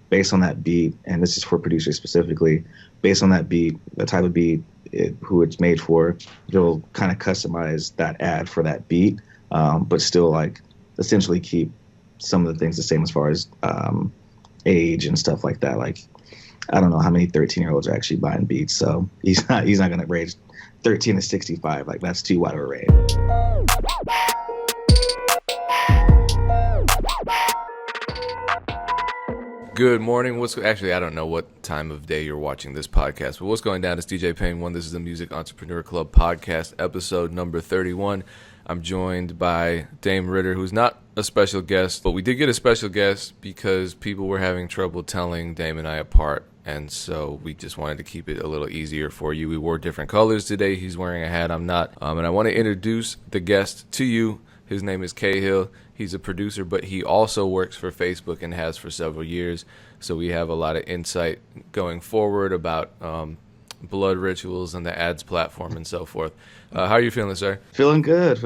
based on that beat, and this is for producers specifically, based on that beat, the type of beat, who it's made for, you'll kind of customize that ad for that beat, but still like essentially keep some of the things the same as far as age and stuff like that. Like I don't know how many 13-year-olds are actually buying beats, so he's not gonna range 13 to 65. Like that's too wide of a range. Good morning. Actually, I don't know what time of day you're watching this podcast, but what's going down? It's DJ Payne 1. This is the Music Entrepreneur Club podcast, episode number 31. I'm joined by Dame Ritter, who's not a special guest, but we did get a special guest because people were having trouble telling Dame and I apart, and so we just wanted to keep it a little easier for you. We wore different colors today. He's wearing a hat. I'm not. And I want to introduce the guest to you. His name is Cahill. He's a producer, but he also works for Facebook and has for several years. So we have a lot of insight going forward about blood rituals and the ads platform and so forth. How are you feeling, sir? Feeling good.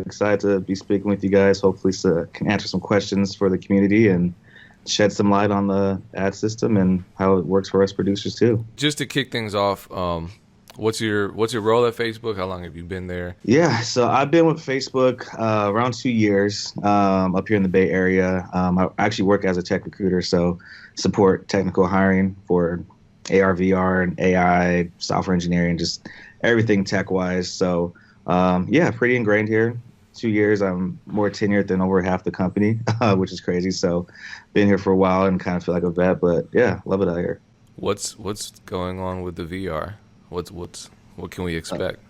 Excited to be speaking with you guys. Hopefully can answer some questions for the community and shed some light on the ad system and how it works for us producers too. Just to kick things off, what's your role at Facebook? How long have you been there? Yeah, so I've been with Facebook around 2 years up here in the Bay Area. I actually work as a tech recruiter, so support technical hiring for AR, VR, and AI, software engineering, just everything tech-wise. So, pretty ingrained here. 2 years, I'm more tenured than over half the company, which is crazy. So, been here for a while and kind of feel like a vet, but yeah, love it out here. What's going on with the VR? What can we expect?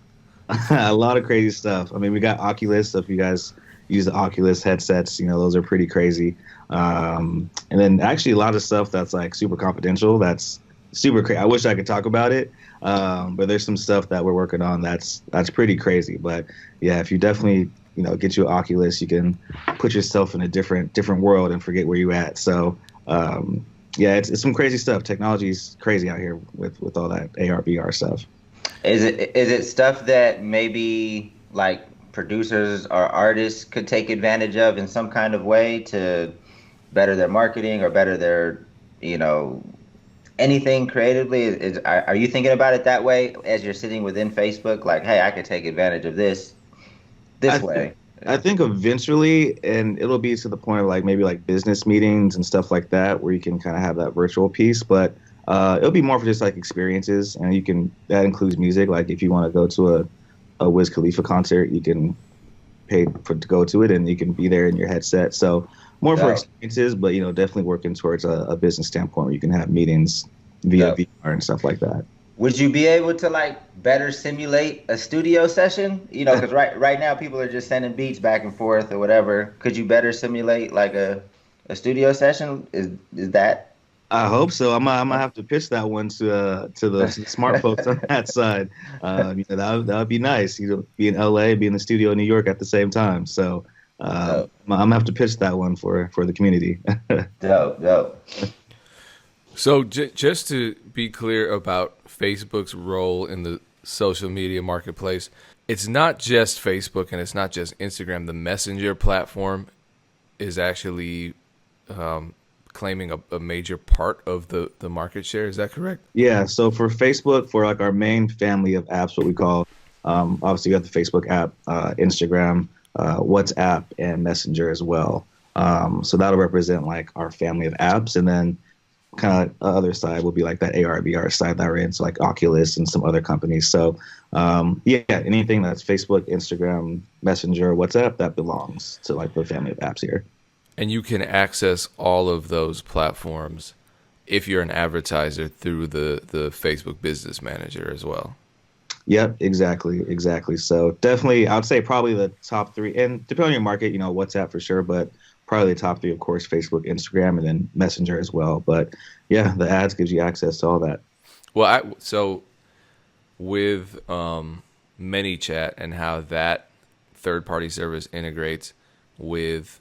A lot of crazy stuff. I mean, we got Oculus. So if you guys use the Oculus headsets, those are pretty crazy. And then actually a lot of stuff that's like super confidential. That's super crazy. I wish I could talk about it. But there's some stuff that we're working on that's pretty crazy. But yeah, if you definitely, get you an Oculus, you can put yourself in a different world and forget where you at. So, yeah, it's some crazy stuff. Technology's crazy out here with all that AR, VR stuff. Is it stuff that maybe like producers or artists could take advantage of in some kind of way to better their marketing or better their, anything creatively? Are you thinking about it that way as you're sitting within Facebook? Like, hey, I could take advantage of this way. I think eventually, and it'll be to the point of like maybe like business meetings and stuff like that, where you can kind of have that virtual piece. But it'll be more for just like experiences, and that includes music. Like if you want to go to a Wiz Khalifa concert, you can pay to go to it, and you can be there in your headset. So more for experiences, but definitely working towards a business standpoint where you can have meetings via VR and stuff like that. Would you be able to like better simulate a studio session? Because right now people are just sending beats back and forth or whatever. Could you better simulate like a studio session? Is that? I hope so. I'm gonna have to pitch that one to the smart folks on that side. That would be nice. Be in LA, be in the studio in New York at the same time. So I'm gonna have to pitch that one for the community. Dope. So just to be clear about Facebook's role in the social media marketplace, it's not just Facebook and it's not just Instagram. The Messenger platform is actually claiming a major part of the market share. Is that correct? Yeah. So for Facebook, for like our main family of apps, what we call, obviously you have the Facebook app, Instagram, WhatsApp, and Messenger as well. So that'll represent like our family of apps, and then kind of other side will be like that AR, VR side that we're in, so like Oculus and some other companies. So anything that's Facebook, Instagram, Messenger, WhatsApp, that belongs to like the family of apps here. And you can access all of those platforms if you're an advertiser through the Facebook Business Manager as well. Yep, exactly. So definitely, I would say probably the top three, and depending on your market, WhatsApp for sure, but probably the top three, of course, Facebook, Instagram, and then Messenger as well. But yeah, the ads gives you access to all that. Well, so with ManyChat and how that third-party service integrates with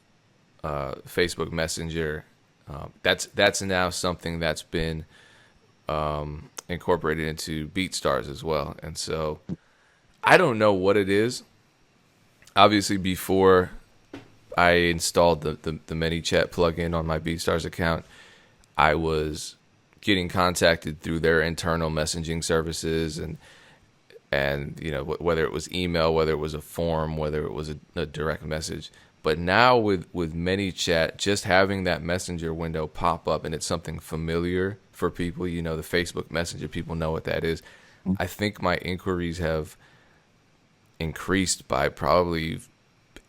Facebook Messenger, that's now something that's been incorporated into BeatStars as well. And so I don't know what it is. Obviously, before I installed the ManyChat plugin on my BeatStars account, I was getting contacted through their internal messaging services, and you know, whether it was email, whether it was a form, whether it was a direct message. But now with ManyChat, just having that messenger window pop up, and it's something familiar for people, you know, the Facebook Messenger, people know what that is. I think my inquiries have increased by probably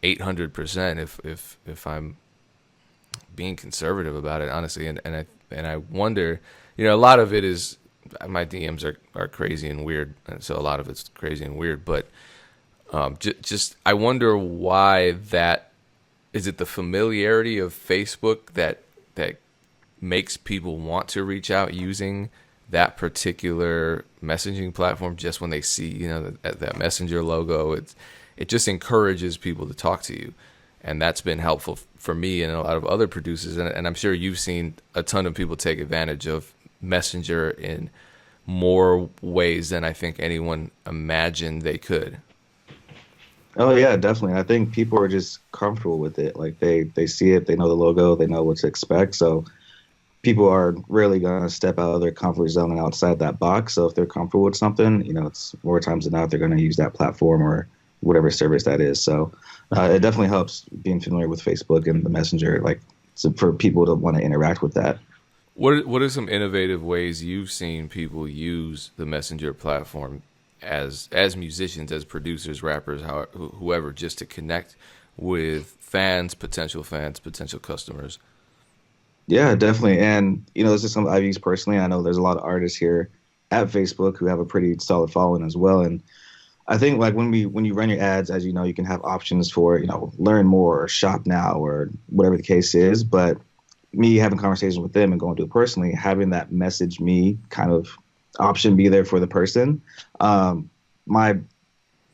800% if I'm being conservative about it, honestly. And I wonder, you know, a lot of it is my DMs are crazy and weird, and so a lot of it's crazy and weird. But just I wonder why that is. It the familiarity of Facebook that makes people want to reach out using that particular messaging platform just when they see, you know, that messenger logo. It just encourages people to talk to you, and that's been helpful for me and a lot of other producers. And I'm sure you've seen a ton of people take advantage of Messenger in more ways than I think anyone imagined they could. Oh yeah, definitely. I think people are just comfortable with it. Like they see it, they know the logo, they know what to expect. So people are really gonna step out of their comfort zone and outside that box. So if they're comfortable with something, you know, it's more times than not they're gonna use that platform or whatever service that is. So it definitely helps being familiar with Facebook and the Messenger, like for people to want to interact with that. What are some innovative ways you've seen people use the Messenger platform as musicians, as producers, rappers, whoever, just to connect with fans, potential customers? Yeah, definitely. And you know, this is something I've used personally. I know there's a lot of artists here at Facebook who have a pretty solid following as well. And I think like when you run your ads, as you know, you can have options for, you know, learn more or shop now or whatever the case is. But me having conversations with them and going to it personally, having that message me kind of option be there for the person, my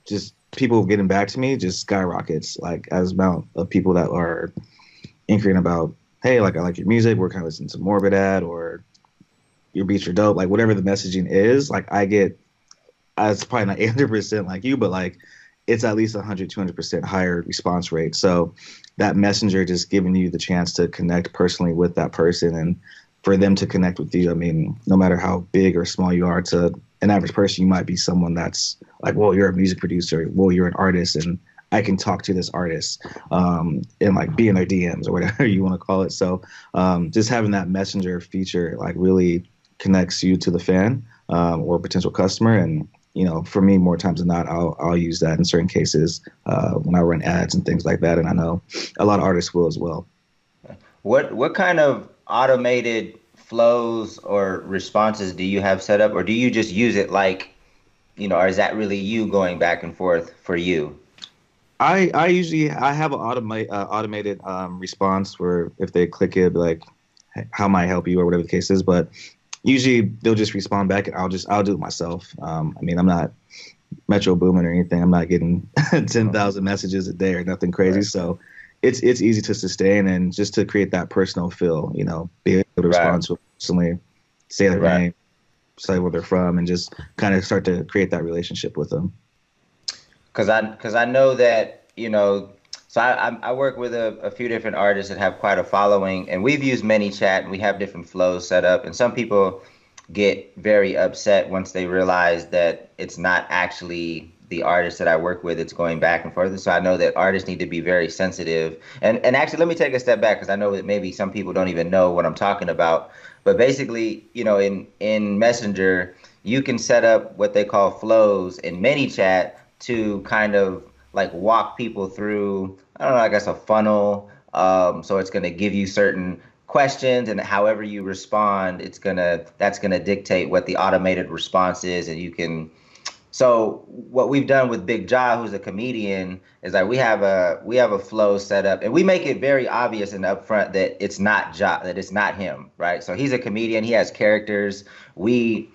just people getting back to me just skyrockets, like as amount of people that are inquiring about, hey, like I like your music, we're kind of listening to Morbid ad, or your beats are dope, like whatever the messaging is, like I get, it's probably not 100% like you, but like it's at least 100-200% higher response rate. So that messenger just giving you the chance to connect personally with that person and for them to connect with you. I mean, no matter how big or small you are, to an average person, you might be someone that's like, well, you're a music producer, well, you're an artist, and I can talk to this artist and like be in their DMs or whatever you want to call it. So just having that messenger feature like really connects you to the fan or potential customer. And you know, for me, more times than not, I'll use that in certain cases when I run ads and things like that. And I know a lot of artists will as well. What kind of automated flows or responses do you have set up, or do you just use it like, you know, or is that really you going back and forth for you? I usually I have an automated response where if they click it, like, how might I help you or whatever the case is. But usually they'll just respond back and I'll do it myself. I mean, I'm not Metro Boomin or anything. I'm not getting 10,000 messages a day or nothing crazy. Right. So it's easy to sustain and just to create that personal feel, you know, be able to respond to it personally, say their name, say where they're from, and just kind of start to create that relationship with them. Because I know that, you know, so I work with a few different artists that have quite a following, and we've used ManyChat, and we have different flows set up. And some people get very upset once they realize that it's not actually the artist that I work with. It's going back and forth. So I know that artists need to be very sensitive. And actually, let me take a step back, because I know that maybe some people don't even know what I'm talking about. But basically, you know, in Messenger, you can set up what they call flows in ManyChat to kind of like walk people through, I don't know, I guess a funnel. So it's going to give you certain questions, and however you respond, that's gonna dictate what the automated response is. And you can, so what we've done with Big Ja, who's a comedian, is that we have a flow set up, and we make it very obvious and upfront that it's not Ja, that it's not him, right? So he's a comedian, he has characters. We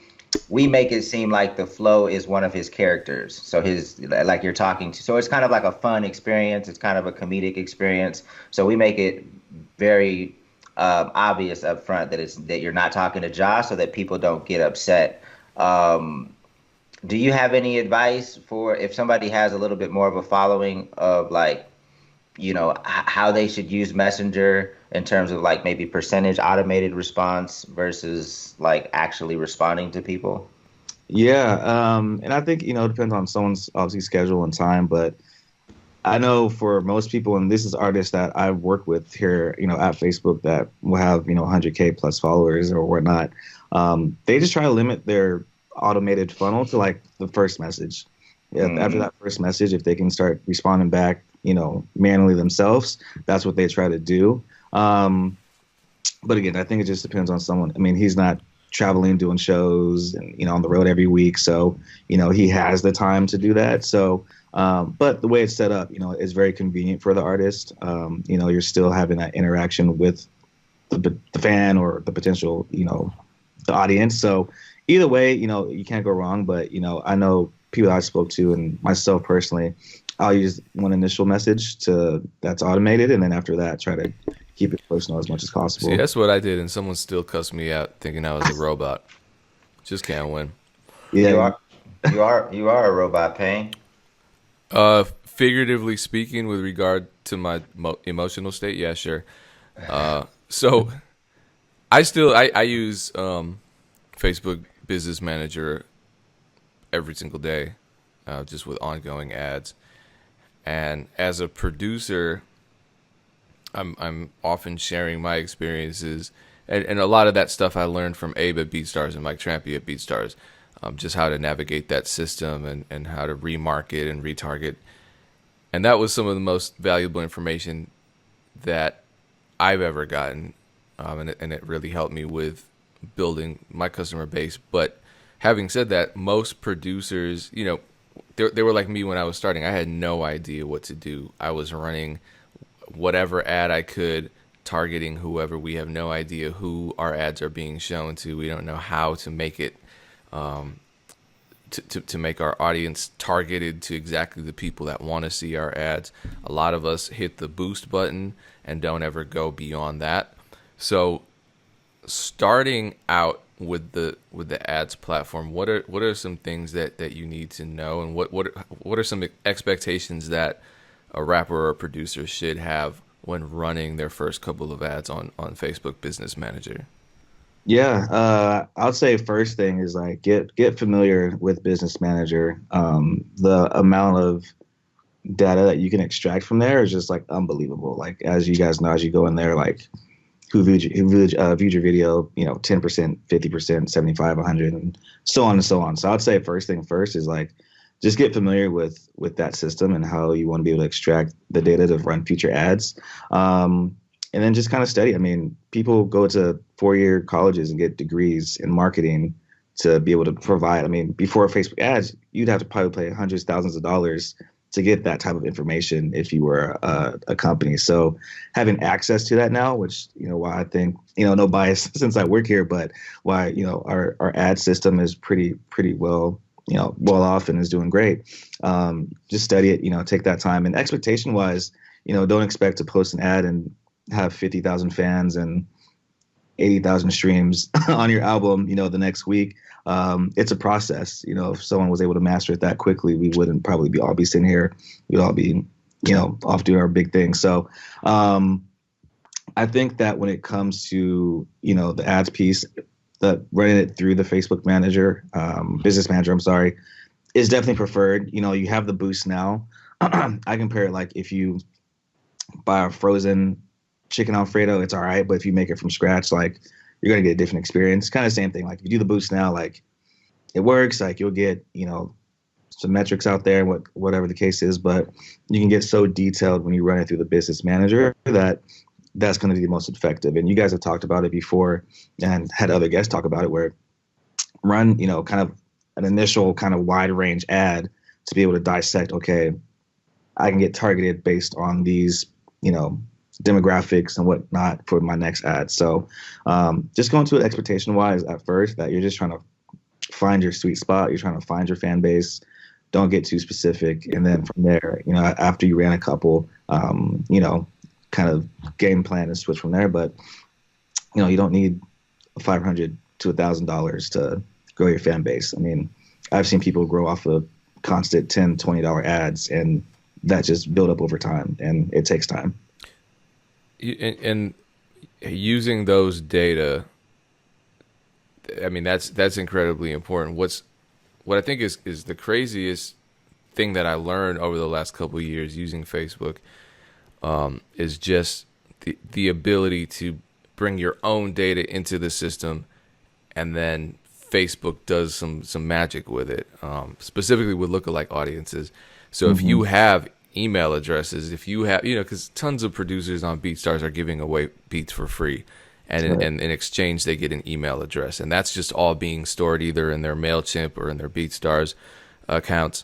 make it seem like the flow is one of his characters. So his, like you're talking to, so it's kind of like a fun experience. It's kind of a comedic experience. So we make it very obvious up front that you're not talking to Ja, so that people don't get upset. Do you have any advice for if somebody has a little bit more of a following of, like, you know, how they should use Messenger in terms of like maybe percentage automated response versus like actually responding to people? Yeah, and I think it depends on someone's obviously schedule and time, but I know for most people, and this is artists that I've worked with here, at Facebook that will have 100K plus followers or whatnot. They just try to limit their automated funnel to like the first message. Yeah, after that first message, if they can start responding back, manually themselves, that's what they try to do. But again, I think it just depends on someone. I mean, he's not traveling, doing shows, and on the road every week, so he has the time to do that. So, but the way it's set up, is very convenient for the artist. You're still having that interaction with the fan or the potential, the audience. So either way, you can't go wrong. But I know people I spoke to and myself personally, I'll use one initial message that's automated, and then after that, try to keep it personal as much as possible. See, that's what I did, and someone still cussed me out thinking I was a robot. Just can't win. Yeah, You are a robot, Payne. Figuratively speaking, with regard to my emotional state, yeah, sure. So I use Facebook Business Manager every single day, just with ongoing ads. And as a producer, I'm often sharing my experiences, and a lot of that stuff I learned from Abe at BeatStars and Mike Trampy at BeatStars, just how to navigate that system and how to remarket and retarget. And that was some of the most valuable information that I've ever gotten, and it really helped me with building my customer base. But having said that, most producers, they were like me when I was starting. I had no idea what to do. I was running whatever ad I could, targeting whoever. We have no idea who our ads are being shown to. We don't know how to make it, to make our audience targeted to exactly the people that want to see our ads. A lot of us hit the boost button and don't ever go beyond that. So starting out with the ads platform, what are some things that you need to know, and what are some expectations that a rapper or a producer should have when running their first couple of ads on Facebook Business Manager? Yeah, I'd say first thing is like get familiar with Business Manager. The amount of data that you can extract from there is just like unbelievable. Like, as you guys know, as you go in there, like who viewed your video, 10%, 50%, 75, 100, and so on and so on. So I'd say first thing first is like just get familiar with that system and how you want to be able to extract the data to run future ads. And then just kind of study. I mean, people go to 4-year colleges and get degrees in marketing to be able to provide. I mean, before Facebook ads, you'd have to probably pay hundreds, thousands of dollars to get that type of information if you were a company. So having access to that now, which, why I think, no bias since I work here, but why, our ad system is pretty well, well off and is doing great. Just study it, take that time. And expectation wise, don't expect to post an ad and have 50,000 fans and 80,000 streams on your album, the next week. It's a process. If someone was able to master it that quickly, we wouldn't probably all be sitting here. We'd all be, off doing our big thing. So I think that when it comes to, the ads piece, that running it through the Facebook Manager, Business Manager, I'm sorry, is definitely preferred. You have the boost now. I compare it like if you buy a frozen chicken Alfredo, it's all right. But if you make it from scratch, like, you're going to get a different experience. Kind of the same thing. Like, if you do the boost now, like, it works. Like, you'll get, some metrics out there, whatever the case is. But you can get so detailed when you run it through the Business Manager that's going to be the most effective. And you guys have talked about it before and had other guests talk about it, where run, kind of an initial kind of wide range ad to be able to dissect, okay, I can get targeted based on these, demographics and whatnot for my next ad. So just going to it expectation wise at first, that you're just trying to find your sweet spot. You're trying to find your fan base. Don't get too specific. And then from there, after you ran a couple, kind of game plan and switch from there. But, you don't need $500 to $1,000 to grow your fan base. I mean, I've seen people grow off of constant $10, $20 ads, and that just build up over time, and it takes time. And using those data, I mean, that's incredibly important. What I think is the craziest thing that I learned over the last couple of years using Facebook, is just the ability to bring your own data into the system, and then Facebook does some magic with it, specifically with lookalike audiences. So if you have email addresses, if you have, because tons of producers on BeatStars are giving away beats for free, and in exchange they get an email address, and that's just all being stored either in their MailChimp or in their BeatStars accounts.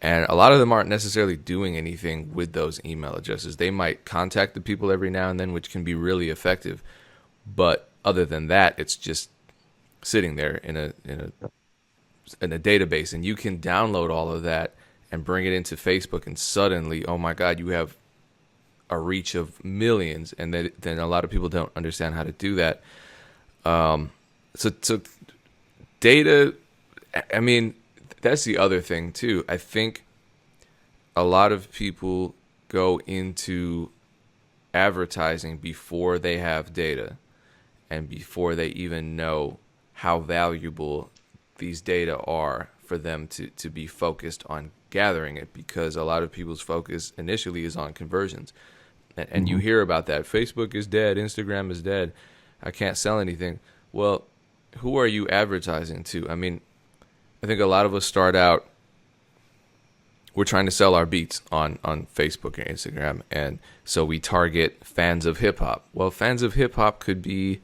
And a lot of them aren't necessarily doing anything with those email addresses. They might contact the people every now and then, which can be really effective. But other than that, it's just sitting there in a database, and you can download all of that and bring it into Facebook, and suddenly, oh my God, you have a reach of millions. And then a lot of people don't understand how to do that. So data, I mean, that's the other thing too. I think a lot of people go into advertising before they have data and before they even know how valuable these data are for them to be focused on gathering it, because a lot of people's focus initially is on conversions. And you hear about that. Facebook is dead. Instagram is dead. I can't sell anything. Well, who are you advertising to? I mean, I think a lot of us start out, we're trying to sell our beats on Facebook or Instagram, and so we target fans of hip-hop. Well, fans of hip-hop could be,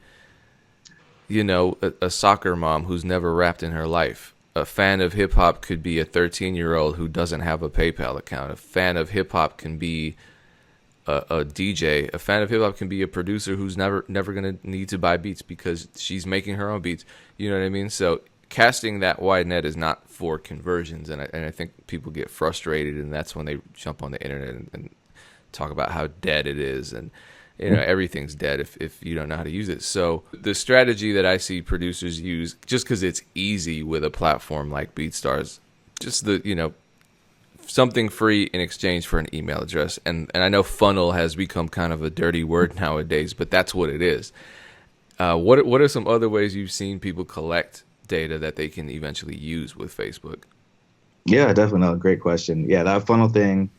a soccer mom who's never rapped in her life. A fan of hip-hop could be a 13-year-old who doesn't have a PayPal account. A fan of hip-hop can be a DJ. A fan of hip-hop can be a producer who's never going to need to buy beats because she's making her own beats. You know what I mean? So casting that wide net is not for conversions, and I think people get frustrated, and that's when they jump on the internet and talk about how dead it is, and everything's dead if you don't know how to use it. So the strategy that I see producers use, just because it's easy with a platform like BeatStars, just something free in exchange for an email address, and I know funnel has become kind of a dirty word nowadays, but that's what it is. What are some other ways you've seen people collect data that they can eventually use with Facebook? Yeah, definitely. No, great question. Yeah, that funnel thing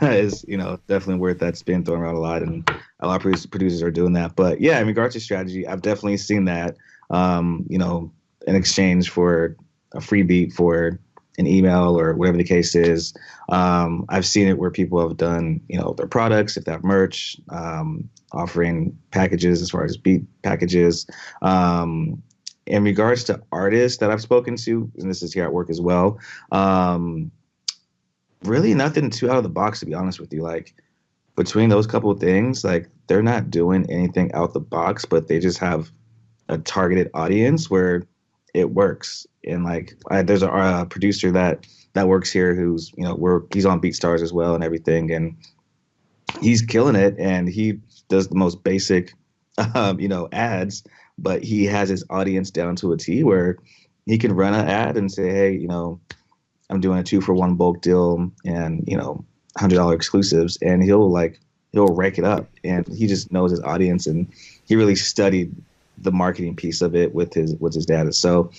is, definitely worth that spin thrown around a lot, and a lot of producers are doing that. But yeah, in regards to strategy, I've definitely seen that, in exchange for a free beat for an email or whatever the case is. I've seen it where people have done, their products, if they have merch, offering packages as far as beat packages. In regards to artists that I've spoken to, and this is here at work as well, really nothing too out of the box, to be honest with you. Like, between those couple of things, like, they're not doing anything out the box, but they just have a targeted audience where it works. And like, there's a producer that works here who's, he's on BeatStars as well and everything, and he's killing it, and he does the most basic, ads, but he has his audience down to a T where he can run an ad and say, hey, I'm doing a 2-for-1 bulk deal and, $100 exclusives, and he'll rake it up, and he just knows his audience, and he really studied the marketing piece of it with his data. So,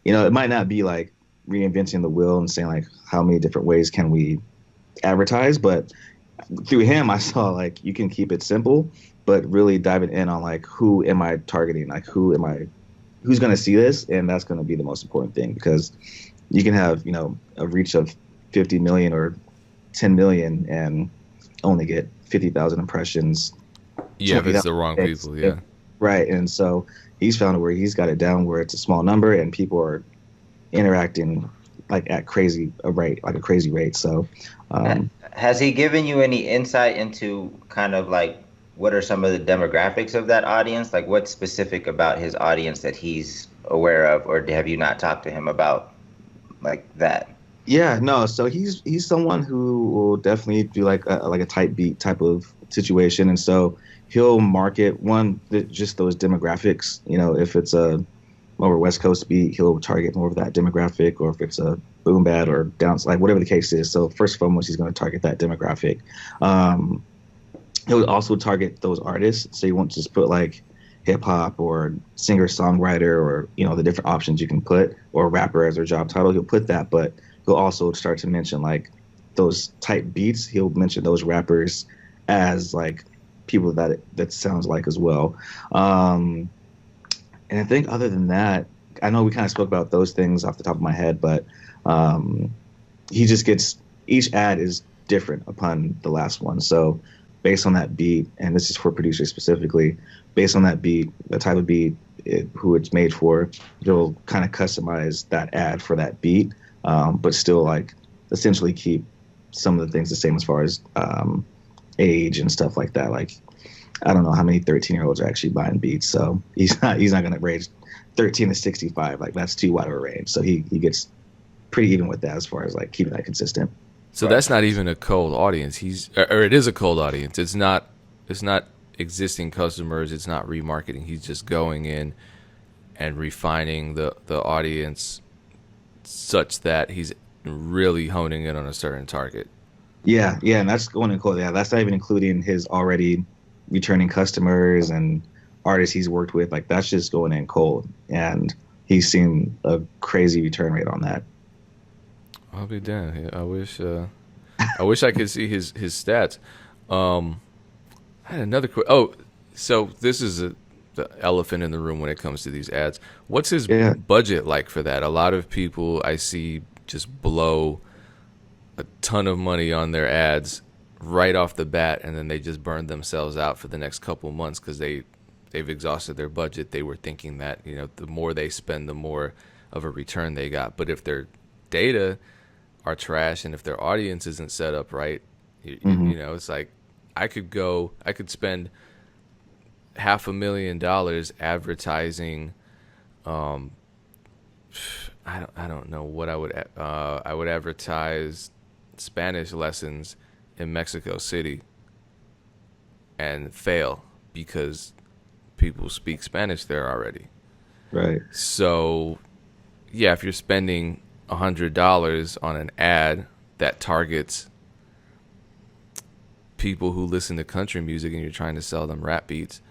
it might not be like reinventing the wheel and saying like, how many different ways can we advertise, but through him, I saw like, you can keep it simple, but really diving in on like, who am I targeting? Like, who's going to see this? And that's going to be the most important thing, because you can have, a reach of 50 million or 10 million and only get 50,000 impressions. Yeah, if it's the wrong people. Yeah. Right. And so he's found where he's got it down where it's a small number and people are interacting like at a crazy rate. So, has he given you any insight into kind of like, what are some of the demographics of that audience? Like, what's specific about his audience that he's aware of, or have you not talked to him about like that? Yeah, no. So he's someone who will definitely do like a type beat type of situation, and so he'll market just those demographics. If it's a more West Coast beat, he'll target more of that demographic, or if it's a boom bap or down, like whatever the case is. So first and foremost, he's going to target that demographic. It would also target those artists, so you won't just put like hip hop or singer songwriter or the different options you can put, or rapper as their job title. He'll put that, but he'll also start to mention like those type beats. He'll mention those rappers as like people that sounds like as well. And I think other than that, I know we kind of spoke about those things off the top of my head, but he just gets, each ad is different upon the last one. So based on that beat, and this is for producers specifically, based on that beat, the type of beat, who it's made for, you'll kind of customize that ad for that beat, but still like essentially keep some of the things the same as far as age and stuff like that. Like, I don't know how many 13-year-olds are actually buying beats, so he's not going to range 13 to 65. Like, that's too wide of a range. So he gets pretty even with that as far as like keeping that consistent. So that's not even a cold audience. Or it is a cold audience. It's not existing customers. It's not remarketing. He's just going in and refining the audience such that he's really honing in on a certain target. Yeah, and that's going in cold. Yeah, that's not even including his already returning customers and artists he's worked with. Like, that's just going in cold, and he's seen a crazy return rate on that. I'll be damned. I wish I could see his stats. I had another so this is the elephant in the room when it comes to these ads. What's his budget like for that? A lot of people I see just blow a ton of money on their ads right off the bat, and then they just burn themselves out for the next couple months because they've exhausted their budget. They were thinking that the more they spend, the more of a return they got. But if their data are trash and if their audience isn't set up right, it's like I could spend $500,000 advertising. I don't know what I would advertise Spanish lessons in Mexico City and fail because people speak Spanish there already. Right. So yeah, if you're spending $100 on an ad that targets people who listen to country music and you're trying to sell them rap beats,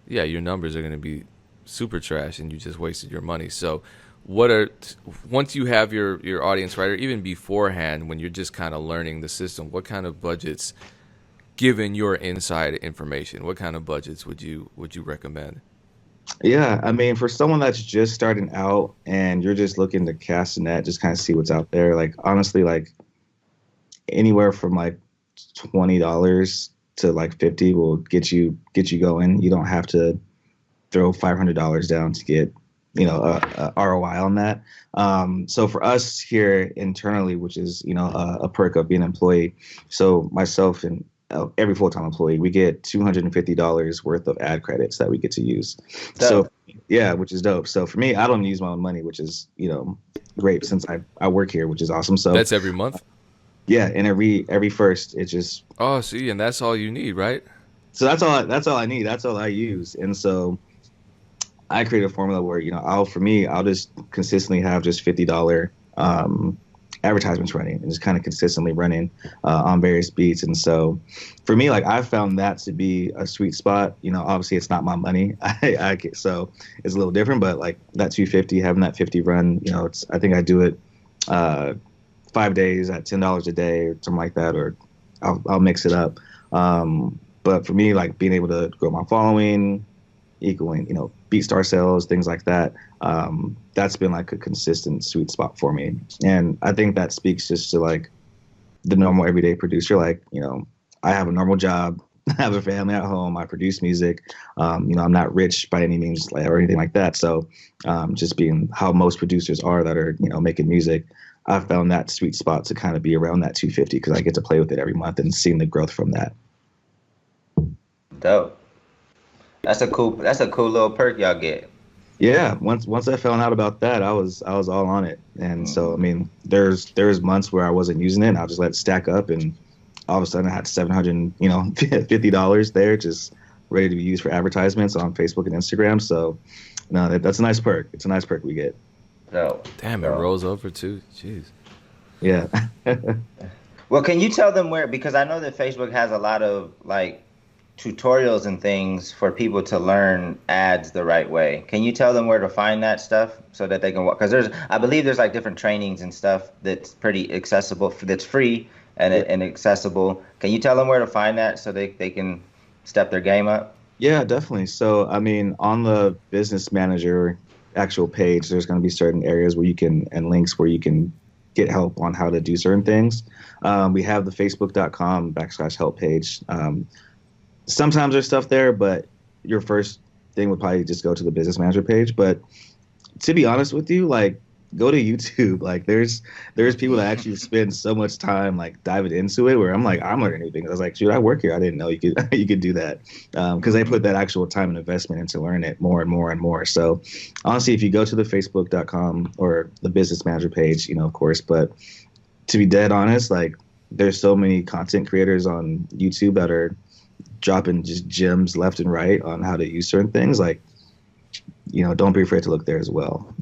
yeah, your numbers are going to be super trash and you just wasted your money. So once you have your audience right, or even beforehand when you're just kind of learning the system, what kind of budgets, given your inside information, what kind of budgets would you recommend? Yeah, I mean, for someone that's just starting out and you're just looking to cast a net, just kind of see what's out there, like, honestly, like, anywhere from like $20 to like $50 will get you going. You don't have to throw $500 down to get a ROI on that. So for us here internally, which is a perk of being an employee, so myself and every full-time employee, we get $250 worth of ad credits that we get to use. Dope. So yeah, which is dope. So for me, I don't use my own money, which is great since I work here, which is awesome. So that's every month. Yeah, and every first, it's just see, and that's all you need, right? So that's all I need. That's all I use, and so I created a formula where I'll just consistently have just $50 advertisements running and just kind of consistently running on various beats. And so for me, like, I've found that to be a sweet spot. Obviously it's not my money. So it's a little different, but like that 250, having that 50 run, I think I do it 5 days at $10 a day or something like that, or I'll mix it up. But for me, like, being able to grow my following, equaling, BeatStar sales, things like that, that's been like a consistent sweet spot for me. And I think that speaks just to like the normal everyday producer. Like, I have a normal job, I have a family at home, I produce music. I'm not rich by any means or anything like that. So just being how most producers are that are, making music, I've found that sweet spot to kind of be around that 250 because I get to play with it every month and seeing the growth from that. Dope. That's a cool little perk y'all get. Yeah, once I found out about that, I was all on it. And so I mean, there's months where I wasn't using it and I'll just let it stack up, and all of a sudden I had $750 there just ready to be used for advertisements on Facebook and Instagram. So no, that's a nice perk. It's a nice perk we get. No. Damn, it rolls over too. Jeez. Yeah. Well, can you tell them where? Because I know that Facebook has a lot of like tutorials and things for people to learn ads the right way. Can you tell them where to find that stuff so that they can? Because I believe there's like different trainings and stuff that's pretty accessible, that's free and accessible. Can you tell them where to find that so they can step their game up? Yeah, definitely. So, I mean, on the business manager actual page, there's going to be certain areas where you can, and links where you can get help on how to do certain things. We have the facebook.com/help page. Sometimes there's stuff there, but your first thing would probably just go to the business manager page. But to be honest with you, like, go to YouTube. Like, there's people that actually spend so much time like diving into it. Where I'm like, I'm learning new things. I was like, shoot, I work here. I didn't know you could you could do that, because they put that actual time and investment into learning it more and more and more. So honestly, if you go to the facebook.com or the business manager page, of course. But to be dead honest, like, there's so many content creators on YouTube that are dropping just gems left and right on how to use certain things. Like, don't be afraid to look there as well.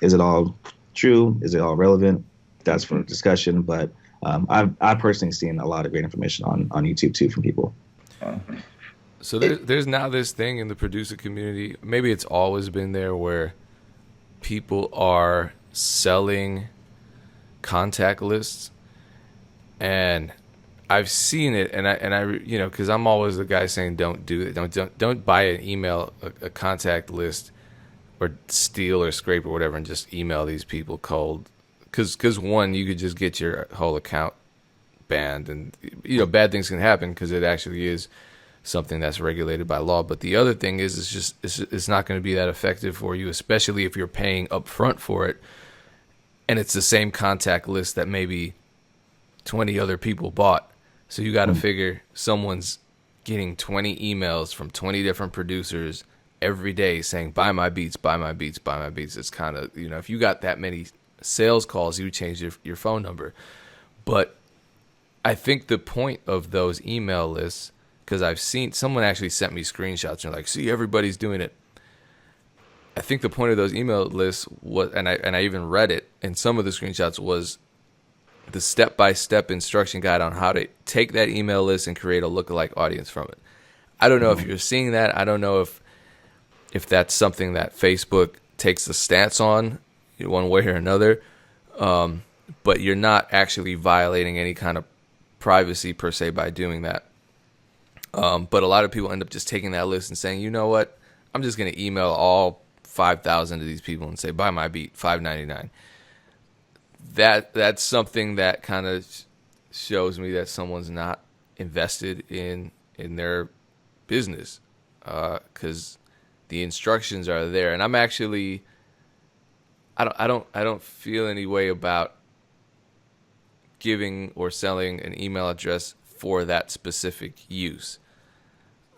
Is it all true? Is it all relevant? That's for discussion. But I've personally seen a lot of great information on YouTube too from people. So there's now this thing in the producer community. Maybe it's always been there where people are selling contact lists, and I've seen it, and I because I'm always the guy saying don't do it, don't buy an email, a contact list, or steal or scrape or whatever, and just email these people cold, because one, you could just get your whole account banned, and bad things can happen because it actually is something that's regulated by law. But the other thing is, it's not going to be that effective for you, especially if you're paying up front for it, and it's the same contact list that maybe 20 other people bought. So you got to figure someone's getting 20 emails from 20 different producers every day saying, buy my beats, buy my beats, buy my beats. It's kind of, if you got that many sales calls, you change your phone number. But I think the point of those email lists, because I've seen someone actually sent me screenshots and like, see, everybody's doing it. I think the point of those email lists was, and I even read it, and some of the screenshots was the step-by-step instruction guide on how to take that email list and create a lookalike audience from it. I don't know if you're seeing that. I don't know if that's something that Facebook takes a stance on one way or another. But you're not actually violating any kind of privacy per se by doing that. But a lot of people end up just taking that list and saying, you know what, I'm just going to email all 5,000 of these people and say, buy my beat, $5.99. That's something that kind of shows me that someone's not invested in their business, because the instructions are there, and I'm actually I don't feel any way about giving or selling an email address for that specific use,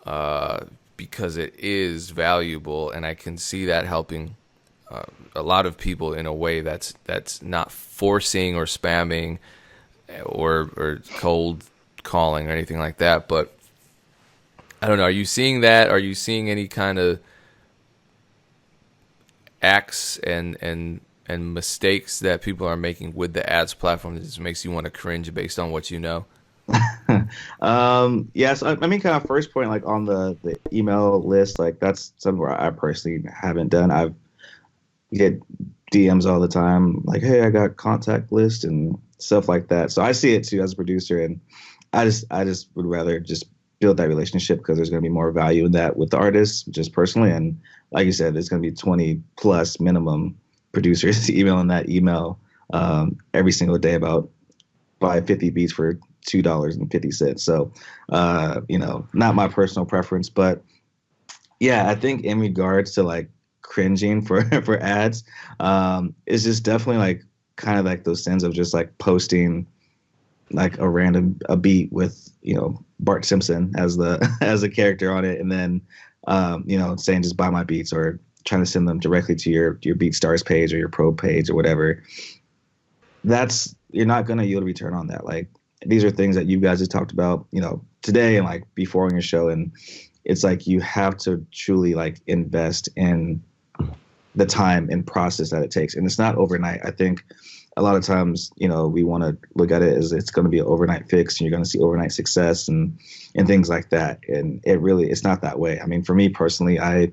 because it is valuable, and I can see that helping a lot of people in a way that's not forcing or spamming or cold calling or anything like that. But I don't know. Are you seeing that? Are you seeing any kind of acts and mistakes that people are making with the ads platform that just makes you want to cringe based on what you know? Yes, I mean, kind of first point, like on the email list, like that's something where I personally haven't done. Get DMs all the time, like, hey, I got contact list and stuff like that. So I see it too as a producer, and I just would rather just build that relationship, because there's going to be more value in that with the artists, just personally. And like you said, there's going to be 20 plus minimum producers emailing that email every single day about buy 50 beats for $2.50. So, not my personal preference, but yeah, I think in regards to like cringing for ads, it's just definitely like kind of like those sins of just like posting like a beat with Bart Simpson as the character on it, and then saying just buy my beats, or trying to send them directly to your BeatStars page or your Pro page or whatever. You're not going to yield a return on that. Like, these are things that you guys have talked about today and like before on your show, and it's like you have to truly like invest in the time and process that it takes. And it's not overnight. I think a lot of times, we want to look at it as it's going to be an overnight fix and you're going to see overnight success and things like that. And it's not that way. I mean, for me personally, I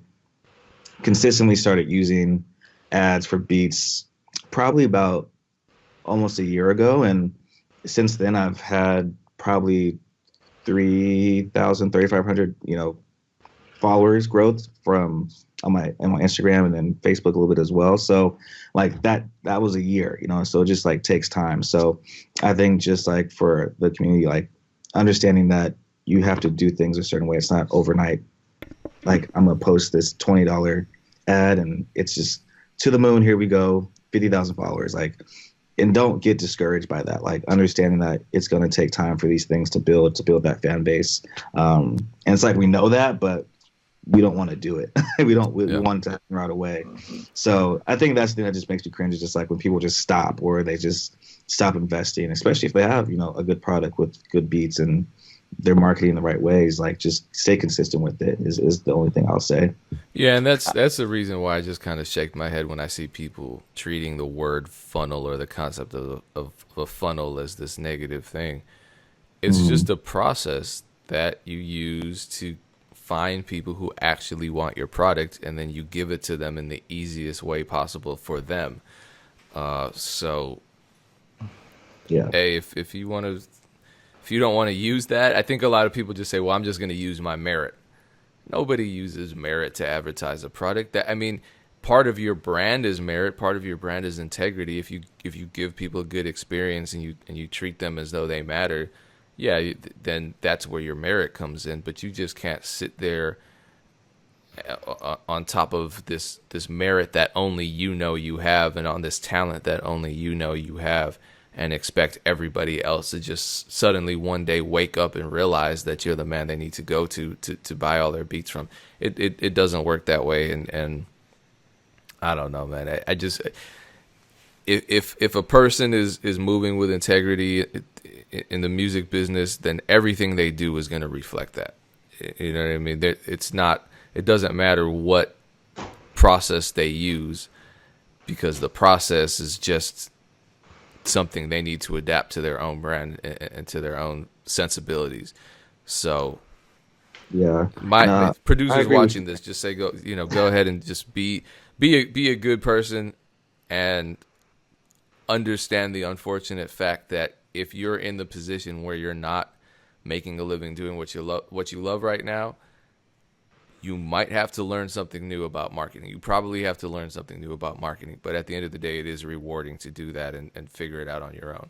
consistently started using ads for beats probably about almost a year ago. And since then I've had probably 3,000, 3,500, followers growth from on my Instagram and then Facebook a little bit as well. So like that was a year, so it just like takes time. So I think just like for the community, like understanding that you have to do things a certain way. It's not overnight. Like I'm going to post this $20 ad and it's just to the moon. Here we go. 50,000 followers. Like, and don't get discouraged by that. Like understanding that it's going to take time for these things to build that fan base. And it's like, we know that, but we don't want to do it. we want to happen right away. So I think that's the thing that just makes me cringe. Is just like when people just stop or they just stop investing, especially if they have, a good product with good beats and they're marketing the right ways. Like just stay consistent with it is the only thing I'll say. Yeah. And that's the reason why I just kind of shake my head when I see people treating the word funnel or the concept of a funnel as this negative thing. It's just a process that you use to find people who actually want your product, and then you give it to them in the easiest way possible for them. So, yeah. Hey, if you don't want to use that, I think a lot of people just say, "Well, I'm just going to use my merit." Nobody uses merit to advertise a product. Part of your brand is merit. Part of your brand is integrity. If you give people a good experience and you treat them as though they matter, yeah, then that's where your merit comes in. But you just can't sit there on top of this merit that only you have, and on this talent that only you have, and expect everybody else to just suddenly one day wake up and realize that you're the man they need to go to buy all their beats from. It doesn't work that way, and I don't know, man. I just if a person is moving with integrity in the music business, then everything they do is going to reflect that. You know what I mean? It doesn't matter what process they use, because the process is just something they need to adapt to their own brand and to their own sensibilities. So yeah, my producers watching this, just say, go ahead and just be a good person and understand the unfortunate fact that if you're in the position where you're not making a living doing what you love right now, you might have to learn something new about marketing. You probably have to learn something new about marketing, but at the end of the day, it is rewarding to do that and figure it out on your own.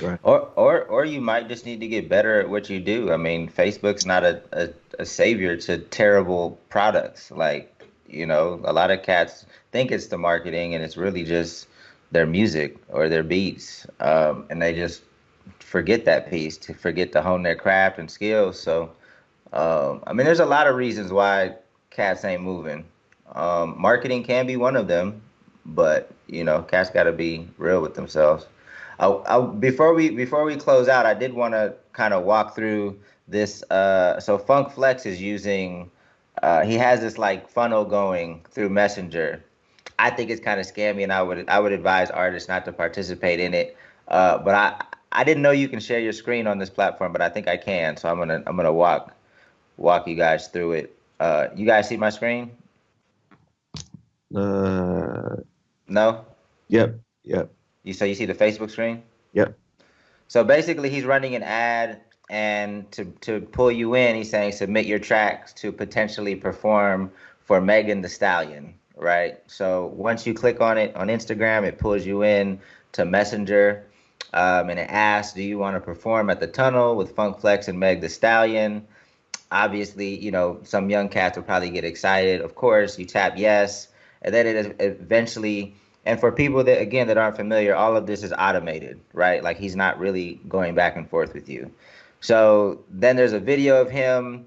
Right. Or you might just need to get better at what you do. I mean, Facebook's not a savior to terrible products. Like, a lot of cats think it's the marketing and it's really just their music or their beats. And they just forget that piece, to forget to hone their craft and skills. So, I mean, there's a lot of reasons why cats ain't moving. Marketing can be one of them, but cats got to be real with themselves. Before we close out, I did want to kind of walk through this. So Funk Flex is using, he has this like funnel going through Messenger. I think it's kind of scammy, and I would advise artists not to participate in it. But I didn't know you can share your screen on this platform, but I think I can. So I'm gonna walk you guys through it. You guys see my screen? No? Yep. You see the Facebook screen? Yep. So basically he's running an ad, and to pull you in, he's saying submit your tracks to potentially perform for Megan Thee Stallion, right? So once you click on it on Instagram, it pulls you in to Messenger, and it asks, do you want to perform at the Tunnel with Funk Flex and Meg Thee Stallion? Obviously, some young cats will probably get excited. Of course, you tap yes, and then it eventually, and for people that aren't familiar, all of this is automated, right? Like he's not really going back and forth with you. So then there's a video of him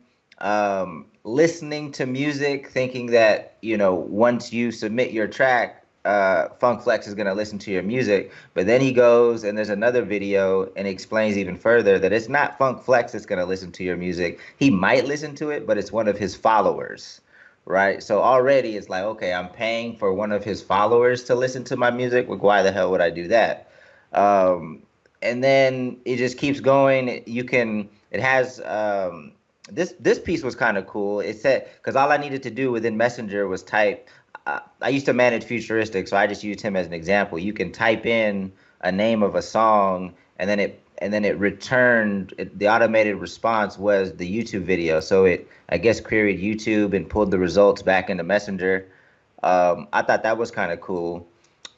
listening to music, thinking that, once you submit your track, Funk Flex is going to listen to your music. But then he goes and there's another video and explains even further that it's not Funk Flex that's going to listen to your music. He might listen to it, but it's one of his followers, right? So already it's like, okay, I'm paying for one of his followers to listen to my music. Like, why the hell would I do that? Um, and then it just keeps going. It has, this piece was kind of cool. It said, because all I needed to do within Messenger was type, I used to manage Futuristic, so I just used him as an example. You can type in a name of a song, and then it returned, the automated response was the YouTube video. So it, I guess, queried YouTube and pulled the results back into Messenger. I thought that was kind of cool.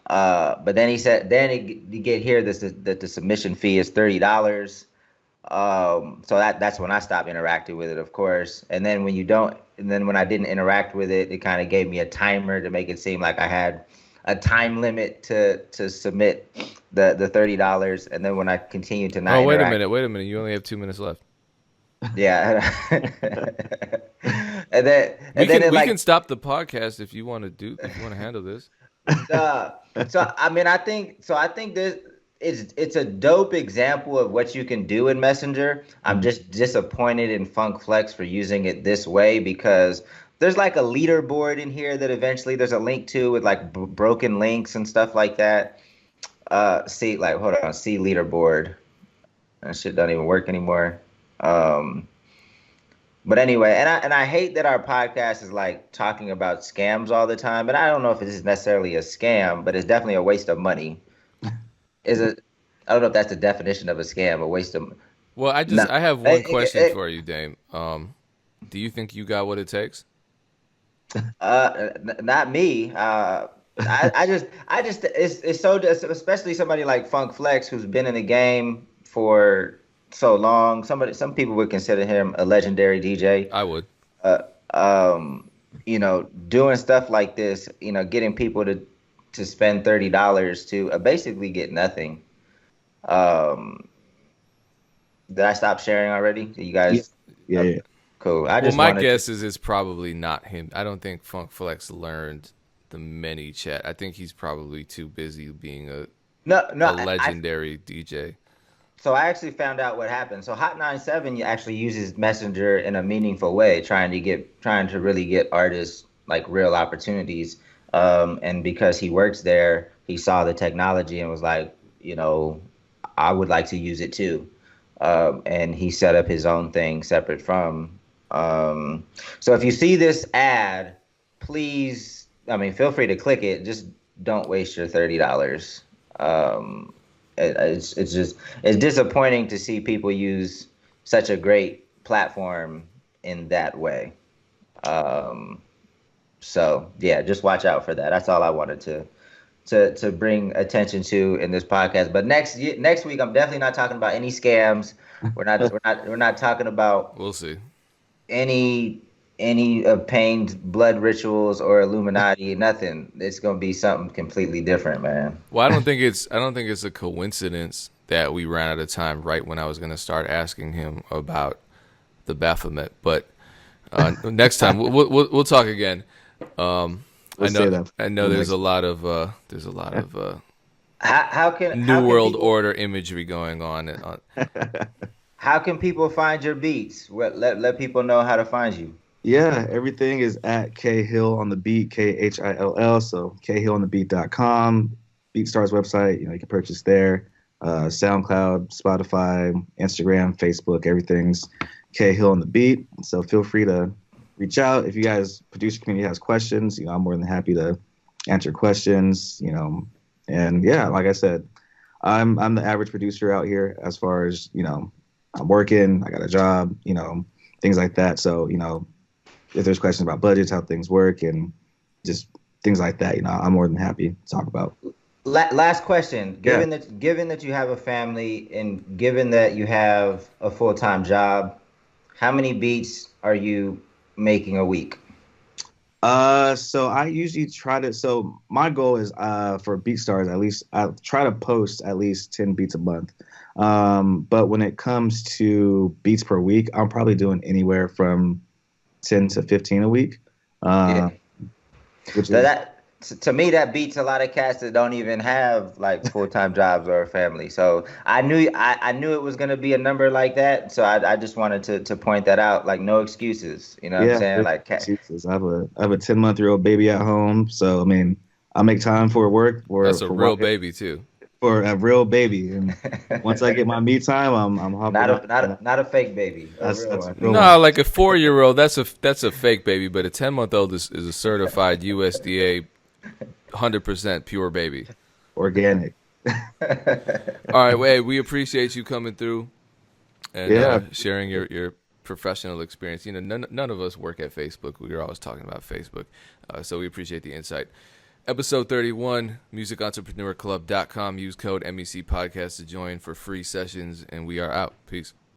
But then he said, you get here that the submission fee is $30. So that's when I stopped interacting with it, of course. And then when I didn't interact with it, it kind of gave me a timer to make it seem like I had a time limit to submit the $30. And then when I continued to not wait a interact, minute. You only have 2 minutes left. yeah. and We then can stop the podcast if you want to handle this. So I think this it's a dope example of what you can do in Messenger. I'm just disappointed in Funk Flex for using it this way, because there's like a leaderboard in here that eventually there's a link to with like broken links and stuff like that. See leaderboard. That shit don't even work anymore. But anyway, and I hate that our podcast is like talking about scams all the time. And I don't know if this is necessarily a scam, but it's definitely a waste of money. I don't know if that's the definition of a scam, a waste of. Well, I have one question for you, Dame. Do you think you got what it takes? Not me. I just it's so, especially somebody like Funk Flex, who's been in the game for so long. Some people would consider him a legendary DJ. I would. Doing stuff like this, getting people to spend $30 to basically get nothing. Did I stop sharing already? You guys? Yeah. Cool. My guess is it's probably not him. I don't think Funk Flex learned the many chat. I think he's probably too busy being a legendary DJ. So I actually found out what happened. So Hot 97 actually uses Messenger in a meaningful way, trying to really get artists like real opportunities. And because he works there, he saw the technology and was like, I would like to use it too. And he set up his own thing separate from. So if you see this ad, please, feel free to click it. Just don't waste your $30. It's disappointing to see people use such a great platform in that way. So yeah, just watch out for that. That's all I wanted to bring attention to in this podcast. But next week, I'm definitely not talking about any scams. We're not talking about. We'll see. Any pained blood rituals or Illuminati, nothing. It's gonna be something completely different, man. Well, I don't think it's a coincidence that we ran out of time right when I was gonna start asking him about the Baphomet. But next time we'll talk again. I know there's a lot of New World Order imagery going on. How can people find your beats? Let people know how to find you. Yeah, everything is at Khill on the beat, KHILL. So khillonthebeat.com, BeatStars website. You can purchase there. SoundCloud, Spotify, Instagram, Facebook. Everything's Khill on the beat. So feel free to reach out if you guys, producer community, has questions. I'm more than happy to answer questions. And yeah, like I said, I'm the average producer out here as far as I'm working, I got a job, things like that. So, if there's questions about budgets, how things work, and just things like that, I'm more than happy to talk about. Last question. Given that you have a family and given that you have a full-time job, how many beats are you making a week? So I usually so my goal is for BeatStars, at least I try to post at least 10 beats a month. But when it comes to beats per week, I'm probably doing anywhere from 10 to 15 a week. Yeah. to me that beats a lot of cats that don't even have like full-time jobs or a family. So I knew it was gonna be a number like that. So I just wanted to point that out. Like no excuses. You know what I'm Yeah, saying? there's Like excuses. I have a 10-month-year-old baby at home, so I mean, I make time for work That's a for real one baby too. for a real baby, and once I get my me time, I'm hopping on. not a fake baby, a real That's a one. real No, one, like a 4-year-old, that's a fake baby, but a 10-month-old is a certified USDA 100% pure baby. organic. All right, well, hey, we appreciate you coming through and Yeah, sharing your professional experience. You know, none of us work at Facebook. We were always talking about Facebook, so we appreciate the insight. Episode 31, MusicEntrepreneurClub.com. Use code MEC Podcast to join for free sessions, and we are out. Peace.